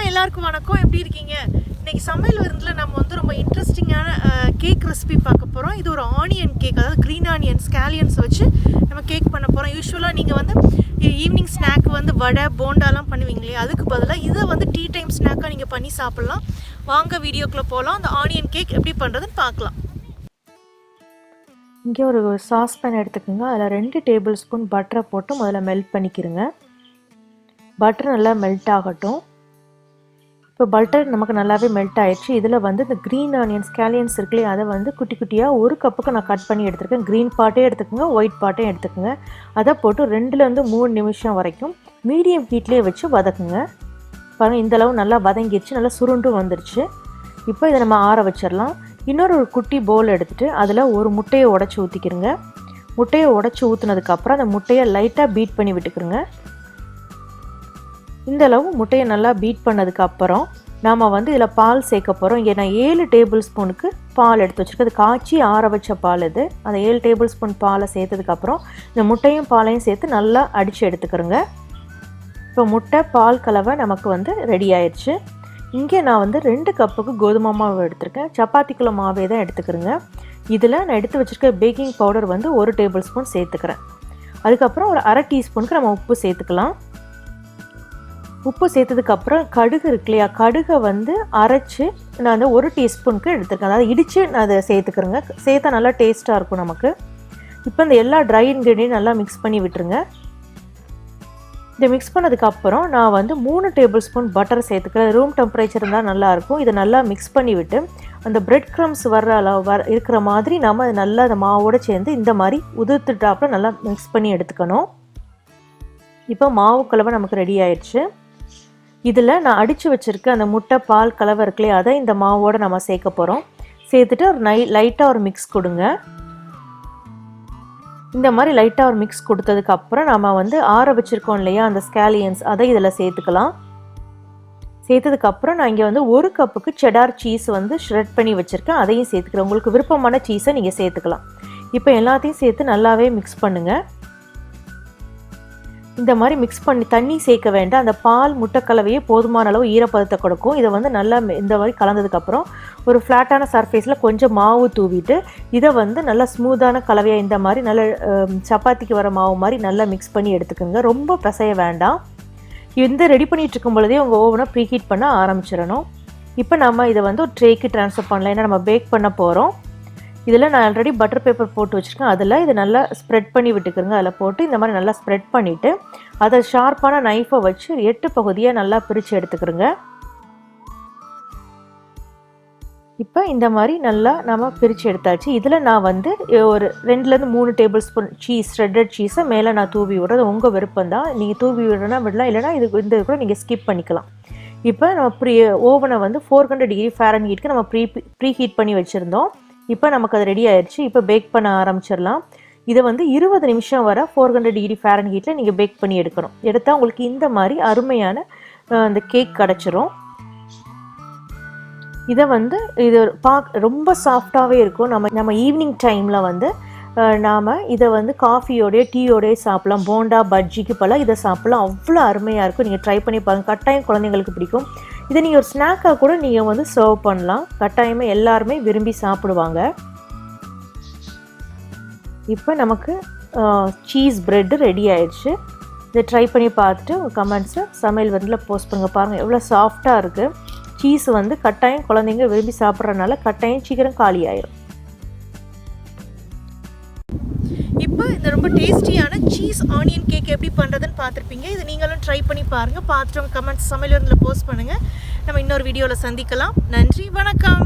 எல்லாருக்கும் வணக்கம். எப்படி இருக்கீங்க? இன்னைக்கு சமையல் விருந்தில் நம்ம வந்து ரொம்ப இன்ட்ரெஸ்டிங்கான கேக் ரெசிபி பார்க்க போகிறோம். இது ஒரு ஆனியன் கேக், அதாவது க்ரீன் ஆனியன் ஸ்காலியன்ஸ் வச்சு நம்ம கேக் பண்ண போகிறோம். யூஸ்வலாக நீங்கள் வந்து ஈவினிங் ஸ்நாக் வந்து வடை போண்டாலாம் பண்ணுவீங்களே, அதுக்கு பதிலாக இதை வந்து டீ டைம் ஸ்நாக்காக நீங்கள் பண்ணி சாப்பிட்லாம். வாங்க வீடியோக்குள்ளே போகலாம். அந்த ஆனியன் கேக் எப்படி பண்ணுறதுன்னு பார்க்கலாம். இங்கே ஒரு சாஸ் பேன் எடுத்துக்கோங்க. அதில் 2 டேபிள் ஸ்பூன் பட்டரை போட்டு முதல்ல மெல்ட் பண்ணிக்கிறங்க. பட்டர் நல்லா மெல்ட் ஆகட்டும். இப்போ பட்டர் நமக்கு நல்லாவே மெல்ட் ஆகிடுச்சு. இதில் வந்து இந்த க்ரீன் ஆனியன் ஸ்காலியன்ஸ் இருக்குல்லையே, அதை வந்து குட்டி குட்டியாக 1 கப்புக்கு நான் கட் பண்ணி எடுத்துருக்கேன். க்ரீன் பார்ட்டையும் எடுத்துக்கோங்க, ஒயிட் பார்ட்டையும் எடுத்துக்கோங்க. அதை போட்டு 2லேருந்து 3 நிமிஷம் வரைக்கும் மீடியம் ஹீட்லேயே வச்சு வதக்குங்க. பாருங்கள், இந்தளவு நல்லா வதங்கிடுச்சு, நல்லா சுருண்டும் வந்துடுச்சு. இப்போ இதை நம்ம ஆற வச்சிடலாம். இன்னொரு குட்டி பவுல் எடுத்துகிட்டு அதில் ஒரு முட்டையை உடச்சி ஊற்றிக்கிறங்க. முட்டையை உடச்சி ஊற்றுனதுக்கப்புறம் அந்த முட்டையை லைட்டாக பீட் பண்ணி விட்டுக்கிறங்க. இந்தளவு முட்டையை நல்லா பீட் பண்ணதுக்கப்புறம் நாம் வந்து இதில் பால் சேர்க்க போகிறோம். இங்கே நான் 7 டேபிள் ஸ்பூனுக்கு பால் எடுத்து வச்சுருக்கேன். அது காய்ச்சி ஆற வச்ச பால் இது. அந்த 7 டேபிள் ஸ்பூன் பாலை சேர்த்ததுக்கப்புறம் இந்த முட்டையும் பாலையும் சேர்த்து நல்லா அடித்து எடுத்துக்கிறோங்க. இப்போ முட்டை பால் கலவை நமக்கு வந்து ரெடி ஆயிடுச்சு. இங்கே நான் வந்து 2 கப்புக்கு கோதுமை மாவு எடுத்திருக்கேன். சப்பாத்திக்குள்ள மாவே தான் எடுத்துக்கிறேங்க. இதில் நான் எடுத்து வச்சுருக்க பேக்கிங் பவுடர் வந்து 1 டேபிள் ஸ்பூன் சேர்த்துக்கிறேன். அதுக்கப்புறம் ஒரு 1/2 டீஸ்பூனுக்கு நம்ம உப்பு சேர்த்துக்கலாம். உப்பு சேர்த்ததுக்கப்புறம் கடுகு இருக்கு இல்லையா, கடுகை வந்து அரைச்சி நான் அந்த 1 டீஸ்பூனுக்கு எடுத்துருக்கேன். அதாவது இடித்து நான் அதை சேர்த்துக்கிறேங்க. சேர்த்தா நல்லா டேஸ்ட்டாக இருக்கும் நமக்கு. இப்போ இந்த எல்லா ட்ரை இன்க்ரீடியன்ட் நல்லா மிக்ஸ் பண்ணி விட்டுருங்க. இதை மிக்ஸ் பண்ணதுக்கப்புறம் நான் வந்து 3 டேபிள் ஸ்பூன் பட்டர் சேர்த்துக்கிறேன். ரூம் டெம்பரேச்சர் இருந்தால் நல்லாயிருக்கும். இதை நல்லா மிக்ஸ் பண்ணி விட்டு அந்த பிரெட் க்ரம்ஸ் வர்ற அளவு இருக்கிற மாதிரி நம்ம அதை நல்லா அந்த மாவோடு சேர்ந்து இந்த மாதிரி உதிர்த்துட்டாப்புல நல்லா மிக்ஸ் பண்ணி எடுத்துக்கணும். இப்போ மாவு கலவை நமக்கு ரெடி ஆயிடுச்சு. இதில் நான் அடித்து வச்சுருக்க அந்த முட்டை பால் கலவை இருக்குல்லையே, அதை இந்த மாவோடு நம்ம சேர்க்க போகிறோம். சேர்த்துட்டு ஒரு லைட்டாக ஒரு மிக்ஸ் கொடுங்க. இந்த மாதிரி லைட்டாக ஒரு மிக்ஸ் கொடுத்ததுக்கப்புறம் நம்ம வந்து ஆற வச்சுருக்கோம் இல்லையா அந்த ஸ்காலியன்ஸ், அதை இதில் சேர்த்துக்கலாம். சேர்த்ததுக்கப்புறம் நான் இங்கே வந்து 1 கப்புக்கு செடார் சீஸ் வந்து ஷ்ரெட் பண்ணி வச்சுருக்கேன். அதையும் சேர்த்துக்கிறேன். உங்களுக்கு விருப்பமான சீஸை நீங்கள் சேர்த்துக்கலாம். இப்போ எல்லாத்தையும் சேர்த்து நல்லாவே மிக்ஸ் பண்ணுங்கள். இந்த மாதிரி மிக்ஸ் பண்ணி தண்ணி சேர்க்க வேண்டாம். அந்த பால் முட்டை கலவையே போதுமான அளவு ஈரப்பதத்தை கொடுக்கும். இதை வந்து நல்லா இந்த மாதிரி கலந்ததுக்கப்புறம் ஒரு ஃப்ளாட்டான சர்ஃபேஸில் கொஞ்சம் மாவு தூவிட்டு இதை வந்து நல்லா ஸ்மூத்தான கலவையாக இந்த மாதிரி நல்ல சப்பாத்திக்கு வர மாவு மாதிரி நல்லா மிக்ஸ் பண்ணி எடுத்துக்கோங்க. ரொம்ப பிசைய வேண்டாம். இந்த ரெடி பண்ணிகிட்டு இருக்கும் பொழுதே உங்கள் ஓவனை ப்ரீஹீட் பண்ண ஆரம்பிச்சிடணும். இப்போ நம்ம இதை வந்து ஒரு ட்ரேக்கு ட்ரான்ஸ்ஃபர் பண்ணலாம். ஏன்னா நம்ம பேக் பண்ண போகிறோம். இதில் நான் ஆல்ரெடி பட்டர் பேப்பர் போட்டு வச்சுருக்கேன். அதில் இதை நல்லா ஸ்ப்ரெட் பண்ணி விட்டுக்கிறேங்க. அதில் போட்டு இந்த மாதிரி நல்லா ஸ்ப்ரெட் பண்ணிவிட்டு அதை ஷார்ப்பான நைஃபை வச்சு 8 பகுதியாக நல்லா பிரித்து எடுத்துக்கிறேங்க. இப்போ இந்த மாதிரி நல்லா நம்ம பிரித்து எடுத்தாச்சு. இதில் நான் வந்து ஒரு 2லேருந்து 3 டேபிள் ஸ்பூன் ஷ்ரெட்டட் சீஸை மேலே நான் தூவி விடுறது உங்கள் விருப்பம் தான். நீங்கள் தூவி விடுறனா விடலாம், இல்லைனா இந்த கூட நீங்கள் ஸ்கிப் பண்ணிக்கலாம். இப்போ நம்ம ஓவனை வந்து 400 டிகிரி ஃபாரன்ஹீட்க்கு நம்ம ப்ரீஹீட் பண்ணி வச்சுருந்தோம். இப்போ நமக்கு அது ரெடி ஆயிடுச்சு. இப்போ பேக் பண்ண ஆரம்பிச்சிடலாம். இதை வந்து 20 நிமிஷம் வரை 400 டிகிரி ஃபாரன்ஹீட்டில் நீங்கள் பேக் பண்ணி எடுக்கணும். எடுத்தால் உங்களுக்கு இந்த மாதிரி அருமையான அந்த கேக் கிடச்சிரும். இதை வந்து இது ரொம்ப சாஃப்டாகவே இருக்கும். நம்ம ஈவினிங் டைமில் வந்து நாம் இதை வந்து காஃபியோடைய டீயோடைய சாப்பிட்லாம். போண்டா பஜ்ஜிக்கு பல இதை சாப்பிட்லாம். அவ்வளோ அருமையாக இருக்கும். நீங்கள் ட்ரை பண்ணி பாருங்கள். கட்டாயம் குழந்தைங்களுக்கு பிடிக்கும். இதை நீங்கள் ஒரு ஸ்நாக்காக கூட நீங்கள் வந்து சர்வ் பண்ணலாம். கட்டாயமாக எல்லாருமே விரும்பி சாப்பிடுவாங்க. இப்போ நமக்கு சீஸ் ப்ரெட்டு ரெடி ஆயிடுச்சு. இதை ட்ரை பண்ணி பார்த்துட்டு உங்கள் கமெண்ட்ஸை சமையல் விருந்தில் போஸ்ட் பண்ணுங்கள். பாருங்கள் எவ்வளோ சாஃப்டாக இருக்குது. சீஸ் வந்து கட்டாயம் குழந்தைங்க விரும்பி சாப்பிட்றதுனால கட்டாயம் சீக்கிரம் காலி ஆயிரும். இப்போ இந்த ரொம்ப டேஸ்டியான சீஸ் ஆனியன் கேக் எப்படி பண்ணுறதுன்னு பார்த்துருப்பீங்க. இது நீங்களும் ட்ரை பண்ணி பாருங்கள். பார்த்துட்டு உங்கள் கமெண்ட்ஸ் சமையல் விருந்தில் போஸ்ட் பண்ணுங்கள். நம்ம இன்னொரு வீடியோவில் சந்திக்கலாம். நன்றி, வணக்கம்.